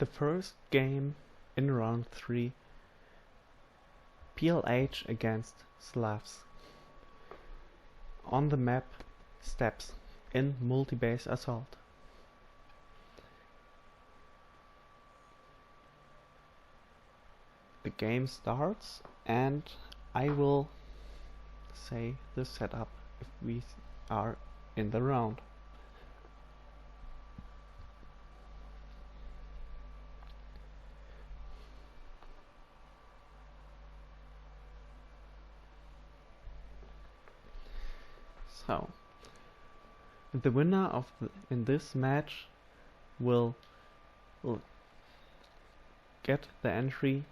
The first game in round 3, PLH against Slavs. On the map, steps in multi-base assault. The game starts and I will say the setup if we are in the round. So, the winner of in this match will get the entry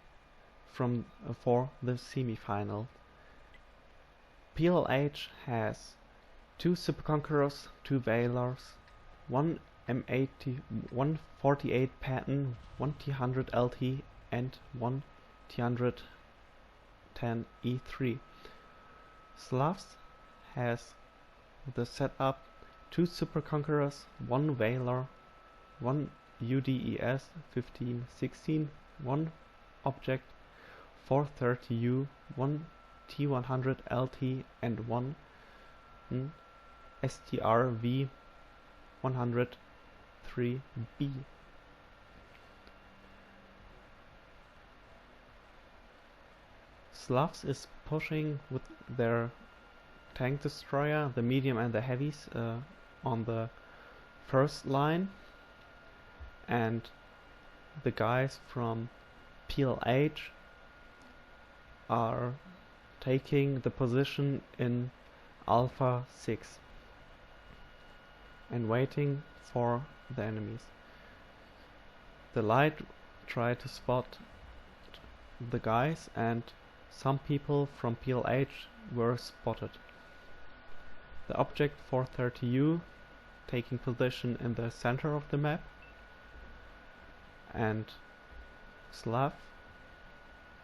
from for the semi-final. PLH has 2 Super Conquerors, 2 Valors, 1 M80, 148 Patton, 1 T100 LT and 1 T110 E3. Slavs has the setup 2 Super Conquerors, 1 Valor, 1 UDES 1516, 1 Object 430U, 1 T100 LT and 1 STRV 103B. Slavs is pushing with their tank destroyer, the medium and the heavies on the first line, and the guys from PLH are taking the position in Alpha 6 and waiting for the enemies. The light try to spot the guys and some people from PLH were spotted. The Object 430U taking position in the center of the map, and Slav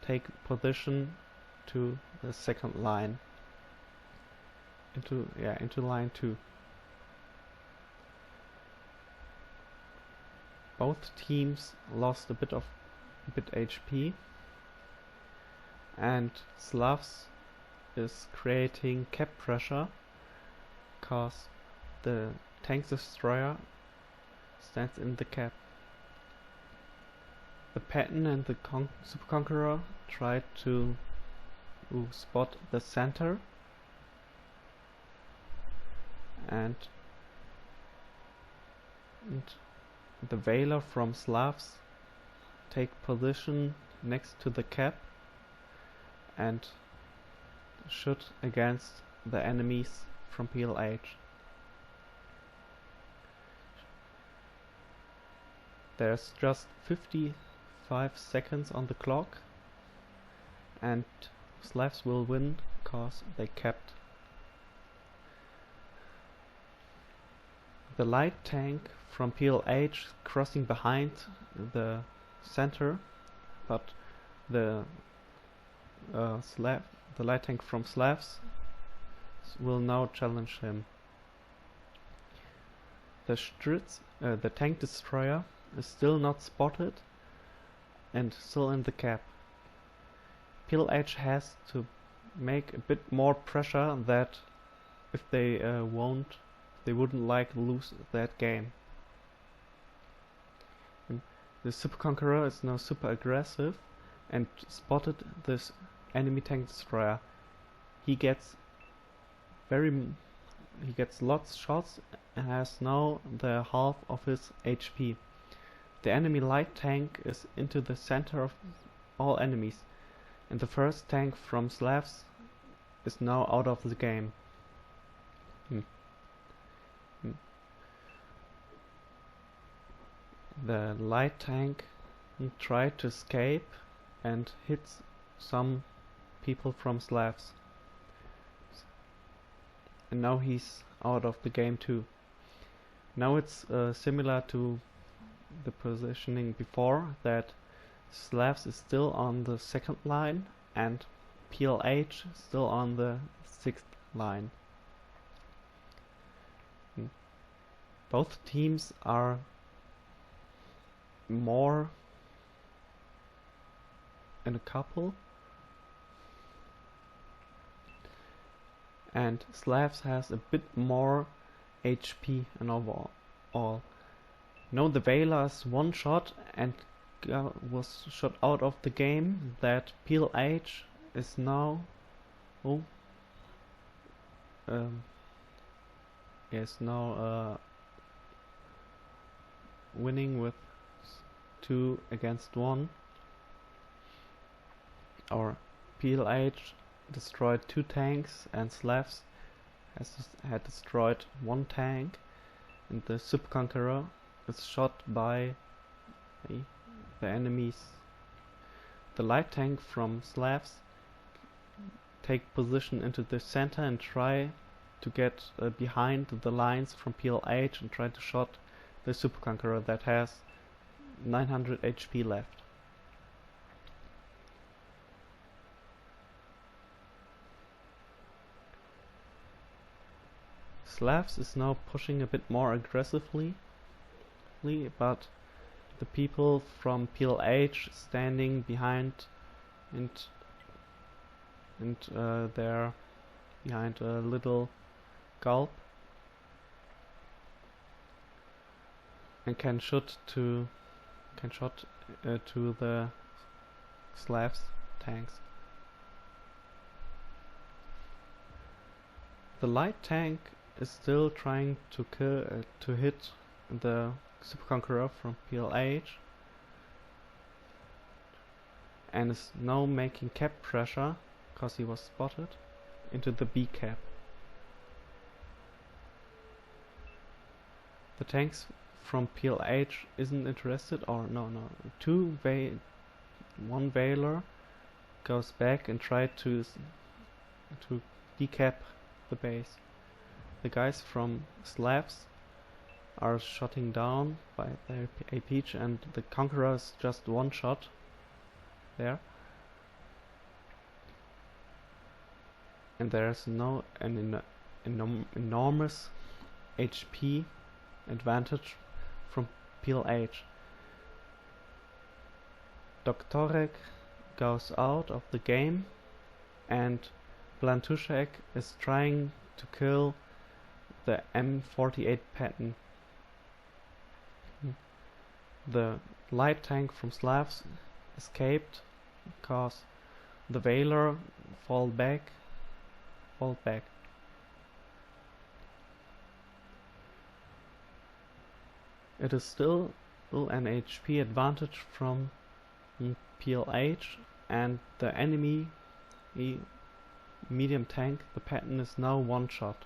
take position to the second line, into line 2. Both teams lost a bit HP, and Slavs is creating cap pressure cause the tank destroyer stands in the cap. The Patton and the Super Conqueror tried to spot the center, and the Valor from Slavs take position next to the cap and shoot against the enemies from PLH. There's just 55 seconds on the clock, and Slavs will win cause they kept. The light tank from PLH crossing behind the center, but the light tank from Slavs will now challenge him. The tank destroyer is still not spotted and still in the cap. PLH has to make a bit more pressure that if they wouldn't like to lose that game. And the Super Conqueror is now super aggressive and spotted this enemy tank destroyer. He gets lots of shots and has now the half of his HP. The enemy light tank is into the center of all enemies, and the first tank from Slavs is now out of the game. The light tank tried to escape and hits some people from Slavs, and now he's out of the game too. Now it's similar to the positioning before, that Slavs is still on the second line and PLH still on the 6th line. Both teams are more in a couple, and Slavs has a bit more HP in overall. No, the Valor's one shot and was shot out of the game. That Peel H is now winning with 2 against 1. Our Peel H destroyed 2 tanks and Slavs had destroyed 1 tank, and the Super Conqueror is shot by the enemies. The light tank from Slavs take position into the center and try to get behind the lines from PLH and try to shot the Super Conqueror that has 900 HP left. Slavs is now pushing a bit more aggressively, but the people from PLH standing behind and they're behind a little gulp and can shot to the Slavs tanks. The light tank is still trying to hit the Super Conqueror from PLH and is now making cap pressure, because he was spotted, into the B cap. The tanks from PLH isn't interested, or no. One Valor goes back and try to decap the base. The guys from Slavs are shotting down by their AP, and the Conqueror is just one shot there. And there's no enormous HP advantage from PLH. Doktorek goes out of the game, and Blantuszek is trying to kill the M48 Patton. The light tank from Slavs escaped because the Valor fall back. It is still an HP advantage from PLH, and the enemy medium tank, the Patton, is now one shot.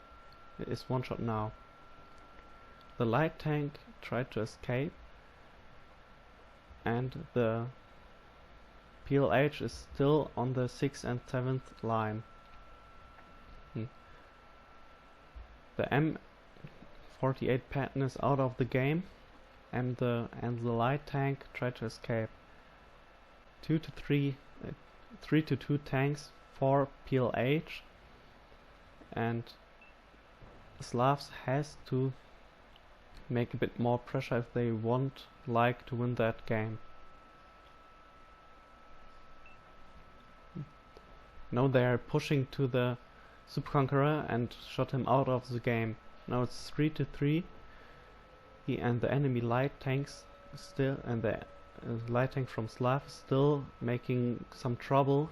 It is one shot now. The light tank tried to escape, and the PLH is still on the 6th and 7th line. The M48 Patton is out of the game, and the light tank tried to escape. 3 to 2 tanks for PLH, and Slavs has to make a bit more pressure if they want to win that game. Now they are pushing to the Super Conqueror and shot him out of the game. Now it's 3 to 3. And the enemy light tanks still, and the light tank from Slav is still making some trouble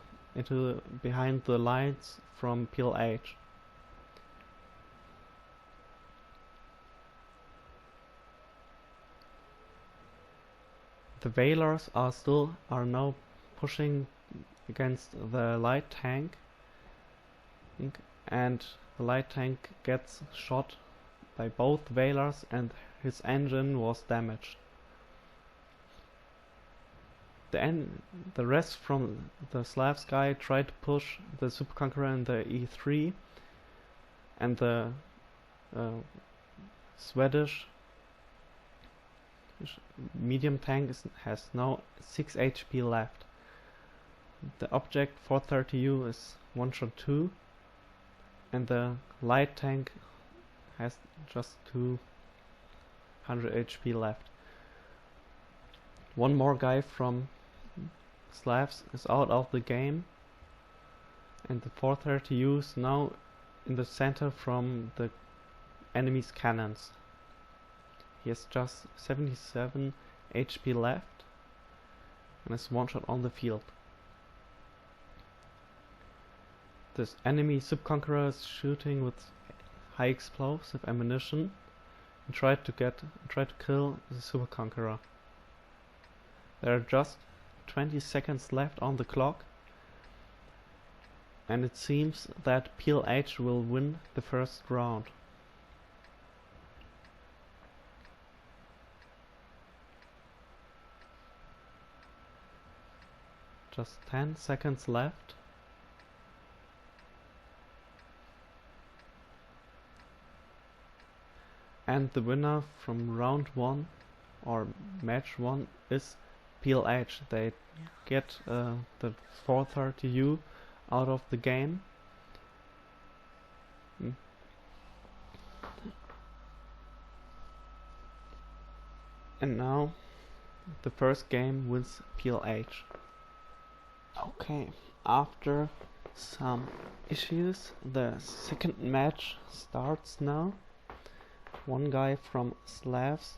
behind the lines from PLH. The Valors are now pushing against the light tank, and the light tank gets shot by both Valors and his engine was damaged. The rest from the Slavs guy tried to push the Super Conqueror in the E3, and the Swedish medium tank has now 6 HP left. The object 430U is 1 shot 2, and the light tank has just 200 HP left. One more guy from Slavs is out of the game, and the 430U is now in the center from the enemy's cannons. He has just 77 HP left and is one shot on the field. This enemy subconqueror is shooting with high explosive ammunition and try to kill the superconqueror. There are just 20 seconds left on the clock, and it seems that PLH will win the first round. Just 10 seconds left. And the winner from round 1 or match 1 is PLH. They get the 430U out of the game. And now the first game wins PLH. Okay, after some issues, the second match starts now. One guy from Slavs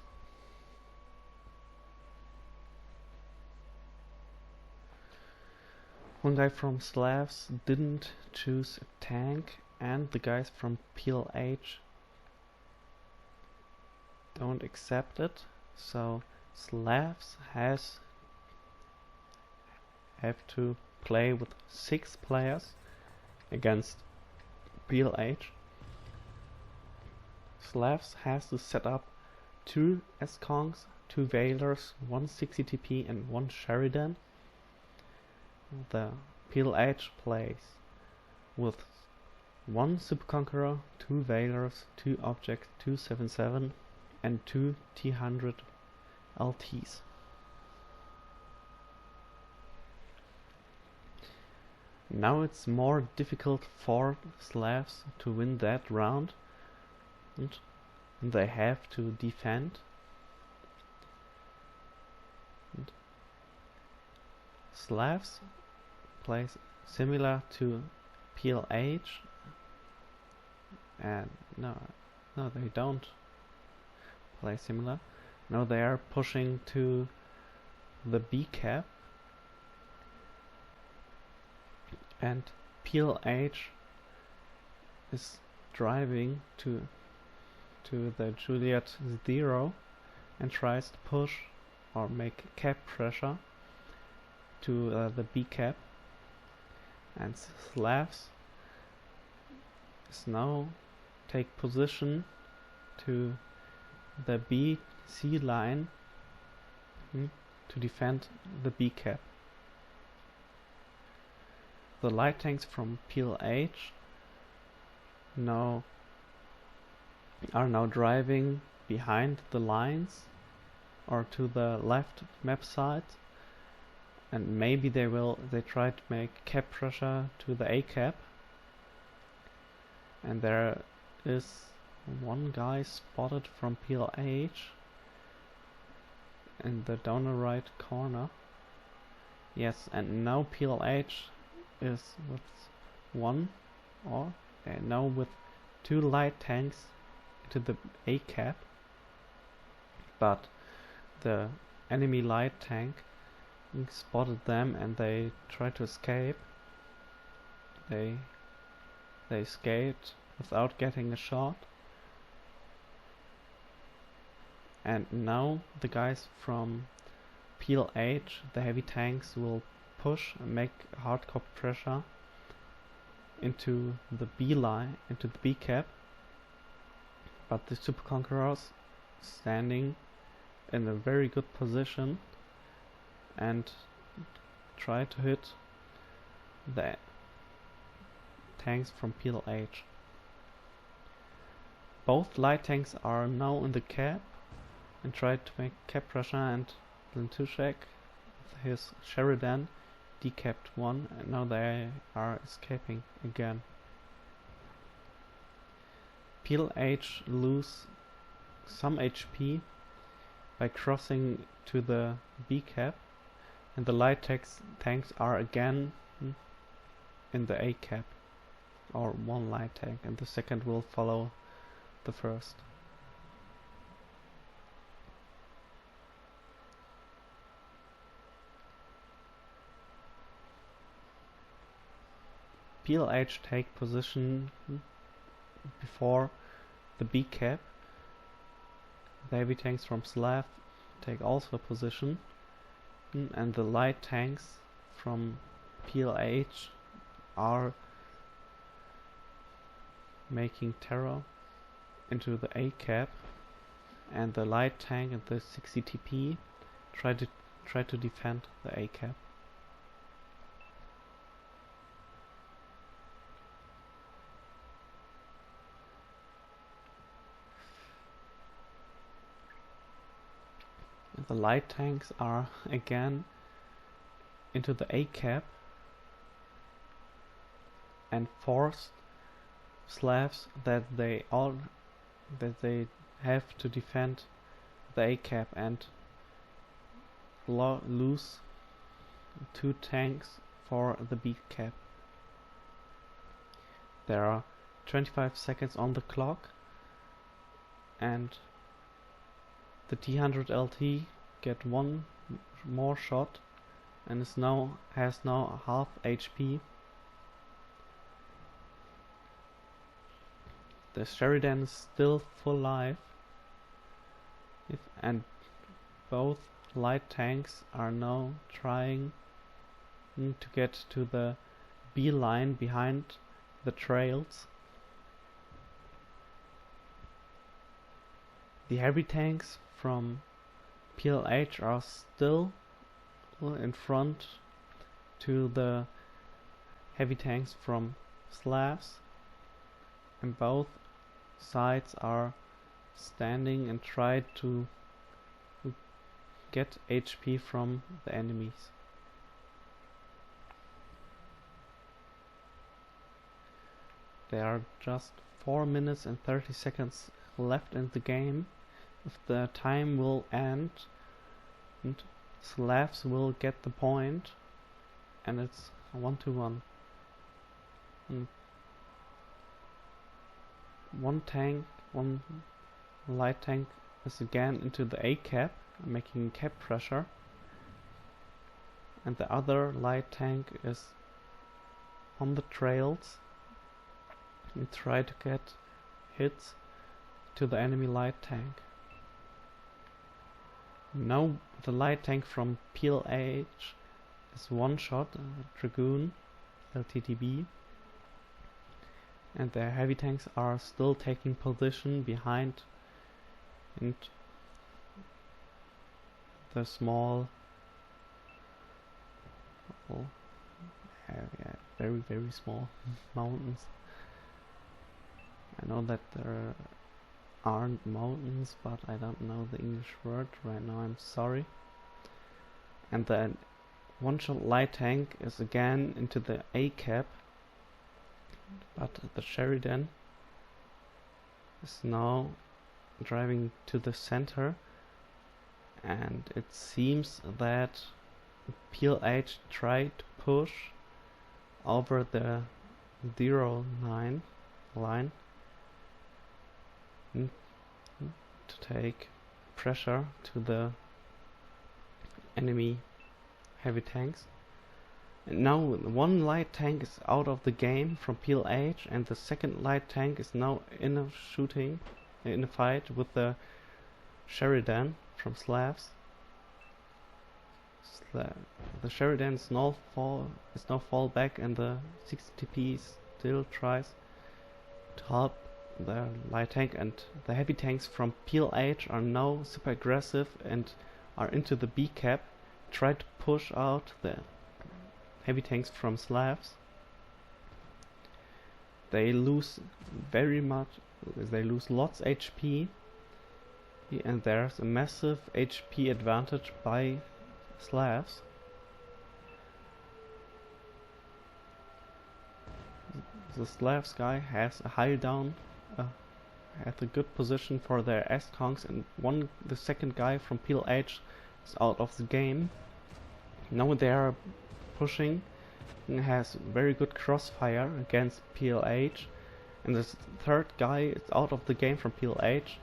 didn't choose a tank, and the guys from PLH don't accept it, so Slavs have to play with 6 players against PLH. Slavs has to set up 2 S-Kongs, 2 Valors, 1 60 TP and 1 Sheridan. The PLH plays with 1 Superconqueror, 2 Valors, 2 Objects, 2 77 and 2 T100 LTs. Now it's more difficult for Slavs to win that round, and they have to defend. And Slavs plays similar to PLH, and no, they don't play similar. No, they are pushing to the B cap, and PLH is driving to the Juliet 0 and tries to push or make cap pressure to the B cap, and Slavs is now take position to the B-C line to defend the B cap. The light tanks from PLH are now driving behind the lines or to the left map side, and maybe they try to make cap pressure to the A cap. And there is one guy spotted from PLH in the down the right corner. Yes, and now PLH is with now with 2 light tanks to the A cap, but the enemy light tank spotted them and they tried to escape. They escaped without getting a shot, and now the guys from PLH, the heavy tanks, will push and make hardcore pressure into the B line, into the B cap, but the Super Conquerors standing in a very good position and try to hit the tanks from PLH. Both light tanks are now in the cap and try to make cap pressure, and Lentushek with his Sheridan decapped one, and now they are escaping again. PLH lose some HP by crossing to the B cap, and the light tanks are again in the A cap, or one light tank, and the second will follow the first. PLH take position before the B cap. The heavy tanks from Slav take also position, and the light tanks from PLH are making terror into the A cap, and the light tank and the 60 TP try to defend the A cap. The light tanks are again into the A cap and force Slavs that they have to defend the A cap and lose 2 tanks for the B cap. There are 25 seconds on the clock, and the T100 LT get one more shot and has now half HP. The Sheridan is still full life, and both light tanks are now trying to get to the B line behind the trails. The heavy tanks from PLH are still in front to the heavy tanks from Slavs, and both sides are standing and try to get HP from the enemies. There are just 4 minutes and 30 seconds left in the game. If the time will end, and Slavs will get the point, and it's 1-1. One light tank is again into the A cap, making cap pressure, and the other light tank is on the trails and try to get hits to the enemy light tank. Now the light tank from PLH is one shot, Dragoon, LTTB, and their heavy tanks are still taking position behind and the small, very small mountains. I know that there aren't mountains, but I don't know the English word right now, I'm sorry. And the one-shot light tank is again into the A cap, but the Sheridan is now driving to the center, and it seems that PLH tried to push over the 09 line to take pressure to the enemy heavy tanks. And now one light tank is out of the game from PLH, and the second light tank is now in a fight with the Sheridan from Slavs. The Sheridan is now fall back, and the 60 TP still tries to help the light tank, and the heavy tanks from PLH are now super aggressive and are into the B cap, try to push out the heavy tanks from Slavs. They lose lots HP, and there's a massive HP advantage by Slavs. The Slavs guy has a have a good position for their S-Kongs, and the second guy from PLH is out of the game. Now they are pushing and has very good crossfire against PLH, and the third guy is out of the game from PLH.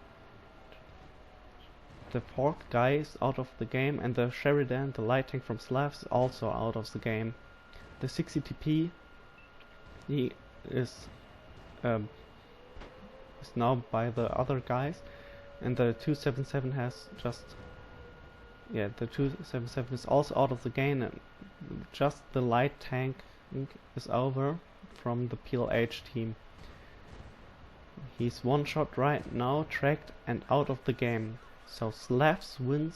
The fourth guy is out of the game, and the Sheridan, the light tank from Slavs, is also out of the game. The 60TP, he is now by the other guys, and the 277 has just the 277 is also out of the game, and just the light tank is over from the PLH team. He's one shot right now, tracked and out of the game. So Slavs won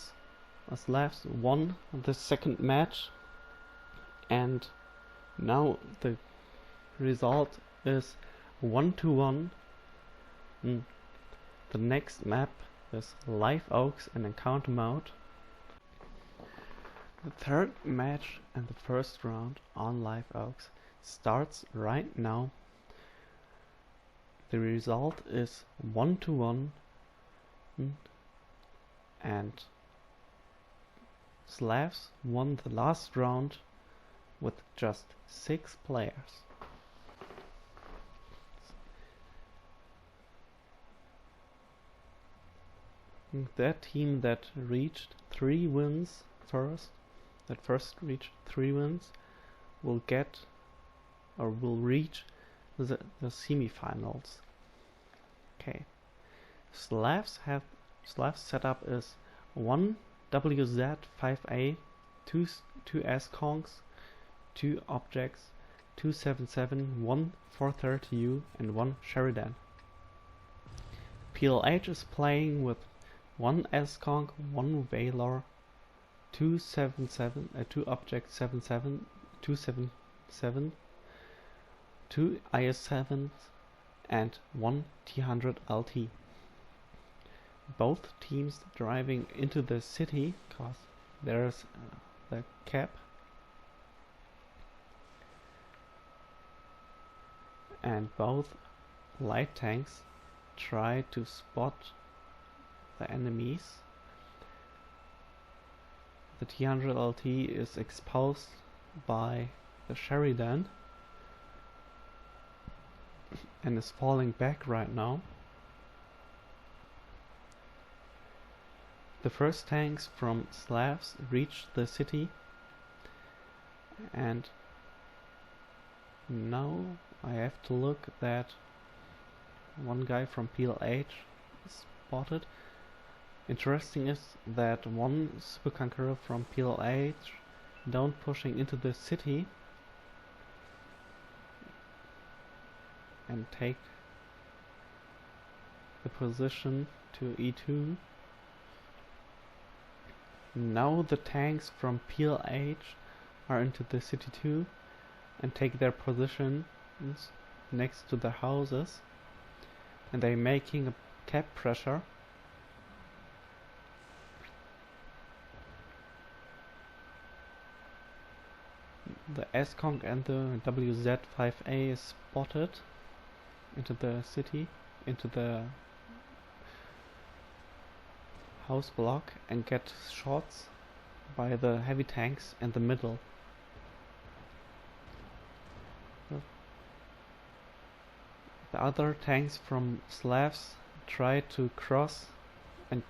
the second match, and now the result is 1-1. The next map is Live Oaks and Encounter Mode. The third match and the first round on Live Oaks starts right now. The result is 1-1, and Slavs won the last round with just 6 players. That team that reached 3 wins first reached 3 wins will reach the semifinals. Okay. Slavs setup is 1 WZ5A, 2 S-Kongs, 2 objects, 277, 1 430U, and 1 Sheridan. PLH is playing with 1 S-Kong, 1 Valor, 2 object 77, 277, 2 IS-7s, and 1 T100 LT. Both teams driving into the city, cause there's the cap, and both light tanks try to spot the enemies. The T100 LT is exposed by the Sheridan and is falling back right now. The first tanks from Slavs reached the city, and now I have to look that one guy from PLH is spotted. Interesting is that one Super Conqueror from PLH don't pushing into the city and take the position to E2. Now the tanks from PLH are into the city too and take their positions next to the houses, and they're making a cap pressure. The S-Kong and the WZ5A is spotted into the city, into the house block, and get shots by the heavy tanks in the middle. The other tanks from Slavs try to cross and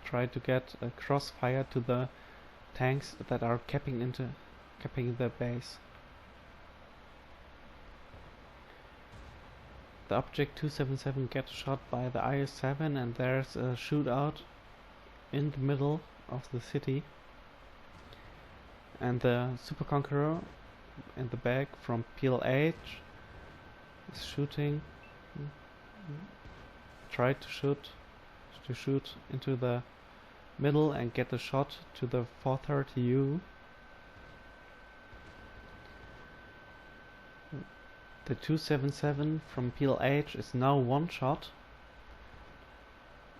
try to get a crossfire to the tanks that are capping the base. The object 277 gets shot by the IS-7, and there's a shootout in the middle of the city, and the Super Conqueror in the back from PLH is shooting, tried to shoot into the middle and get a shot to the 430U. The 277 from PLH is now one shot,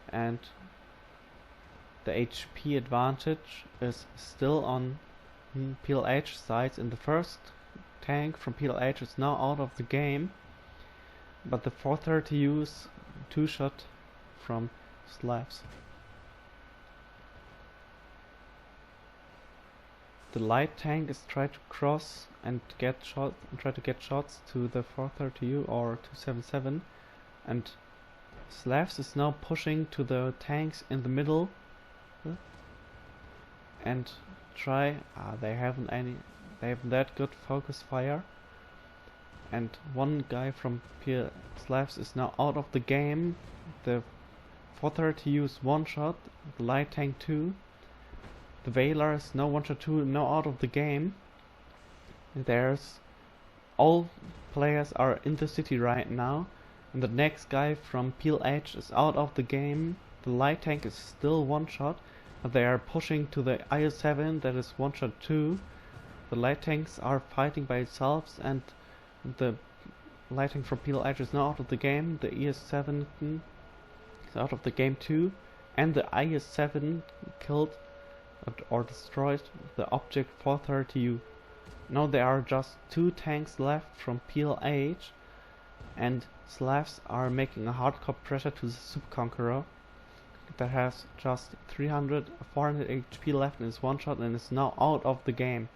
and the HP advantage is still on PLH sides, and the first tank from PLH is now out of the game, but the 430U is two-shot from Slavs. The light tank is trying to cross and try to get shots to the 430U or 277, and Slavs is now pushing to the tanks in the middle and they haven't that good focus fire, and one guy from Slavs is now out of the game. The 430U is one shot, the light tank 2. The Veiler is now 1 shot 2, now out of the game. All players are in the city right now, and the next guy from PLH is out of the game. The light tank is still one shot, but they are pushing to the IS-7 that is 1 shot 2. The light tanks are fighting by themselves, and the light tank from PLH is now out of the game. The IS-7 is out of the game too, and the IS-7 killed or destroyed the object 430U. Now there are just 2 tanks left from PLH, and Slavs are making a hardcore pressure to the Super Conqueror that has just 400 HP left and is one shot and is now out of the game.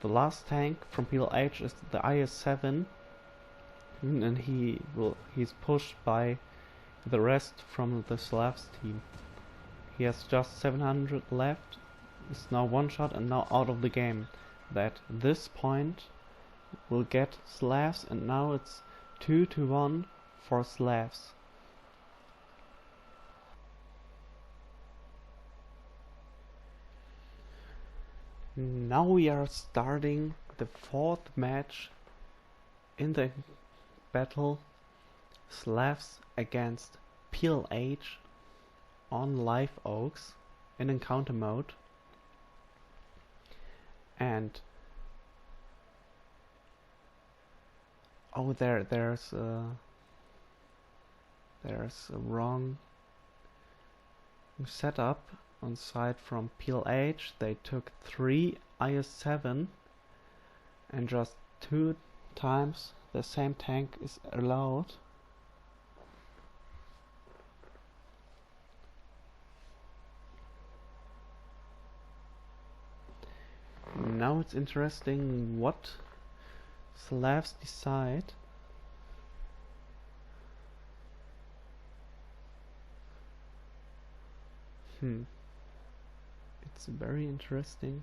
The last tank from PLH is the IS-7, and he's pushed by the rest from the Slavs team. He has just 700 left, is now one shot and now out of the game. At this point will get Slavs, and now it's 2-1 for Slavs. Now we are starting the 4th match in the battle, Slavs against PLH on Live Oaks in encounter mode. And there's a wrong setup on side from PLH. They took 3 IS-7 and just 2 times the same tank is allowed. Now it's interesting what Slavs decide. It's a very interesting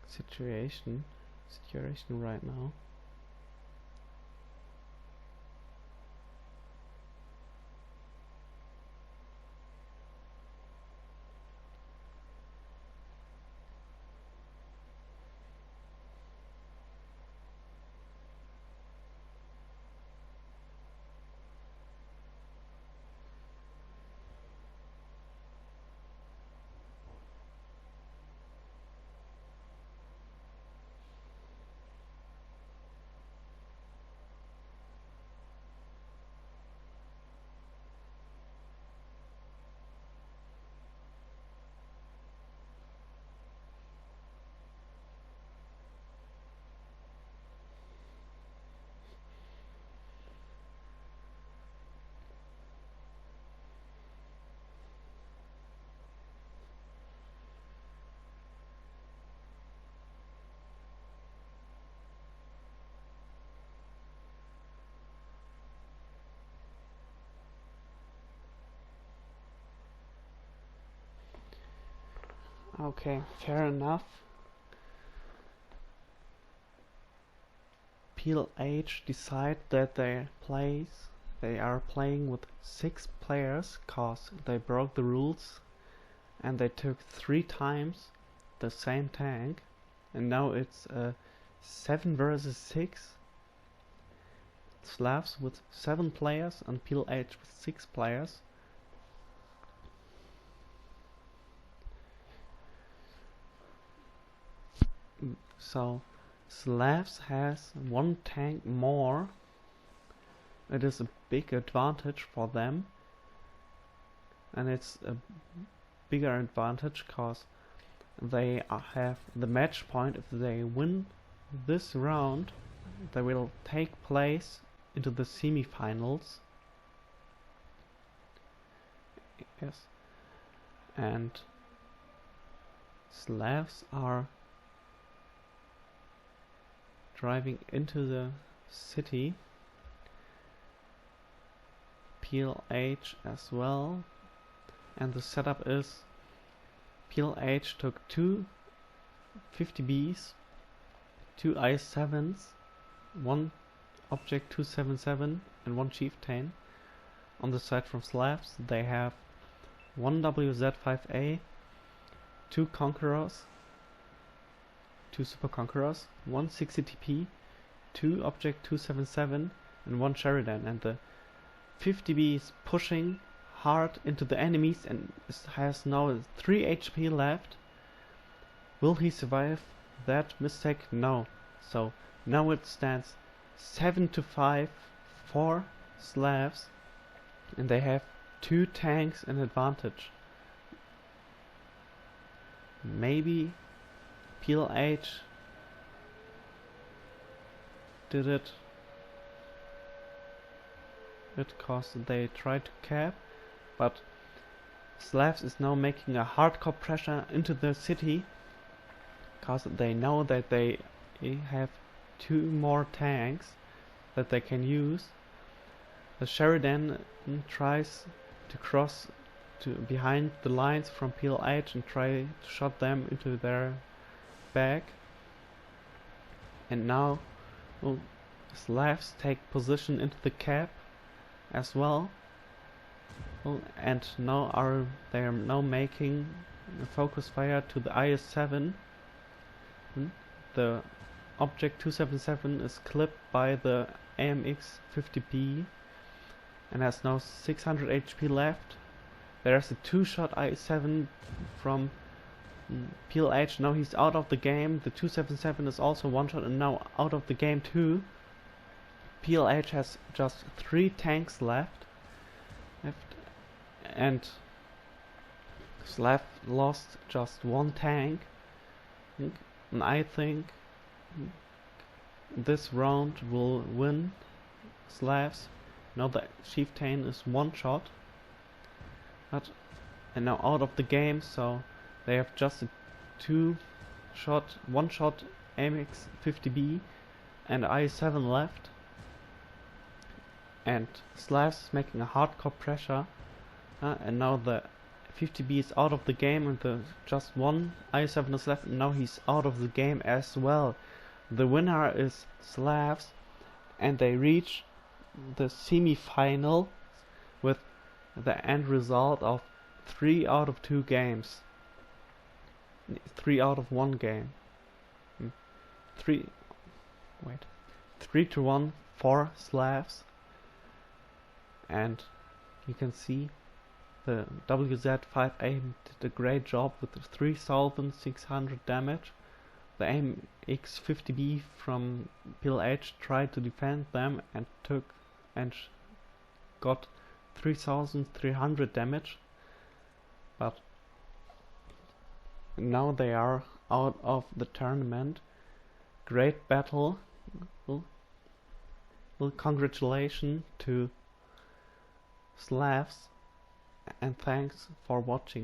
situation right now. Okay, fair enough. PLH decide that they are playing with 6 players cause they broke the rules and they took 3 times the same tank, and now it's 7 versus 6. Slavs with 7 players and PLH with 6 players. So Slavs has 1 tank more. It is a big advantage for them, and it's a bigger advantage cause they have the match point. If they win this round, they will take place into the semi-finals. Yes. And Slavs are driving into the city. PLH as well. And the setup is PLH took two 50Bs, two I7s, one object 277 and one chieftain. On the side from Slavs they have one WZ5A, two conquerors, two super conquerors, one 60TP, two object 277 and one Sheridan, and the 50B is pushing hard into the enemies and has now 3 HP left. Will he survive that mistake? No. So now it stands 7-5 for Slavs, and they have 2 tanks in advantage. Maybe PLH did it because they tried to cap, but Slavs is now making a hardcore pressure into the city because they know that they have 2 more tanks that they can use. The Sheridan tries to cross to behind the lines from PLH and try to shot them into their back. And now Slavs take position into the cap as well. And now they are now making a focus fire to the IS-7. The object 277 is clipped by the AMX 50B and has now 600 HP left. There's a 2-shot IS-7 from PLH. Now he's out of the game. The 277 is also 1-shot and now out of the game too. PLH has just 3 tanks left. And Slav lost just 1 tank. And I think this round will win Slavs. Now the chieftain is 1-shot. And now out of the game, so they have just a 1-shot AMX 50B and IS-7 left. And Slavs is making a hardcore pressure. And now the 50B is out of the game and just 1 IS-7 is left, and now he's out of the game as well. The winner is Slavs, and they reach the semi-final with the end result of 3 out of 2 games. 3 out of 1 game. 3-1 for Slavs. And you can see the WZ5A did a great job with 3600 damage. The AMX 50B from PLH tried to defend them and got 3300 damage. But now they are out of the tournament. Great battle. Well, congratulations to Slavs, and thanks for watching.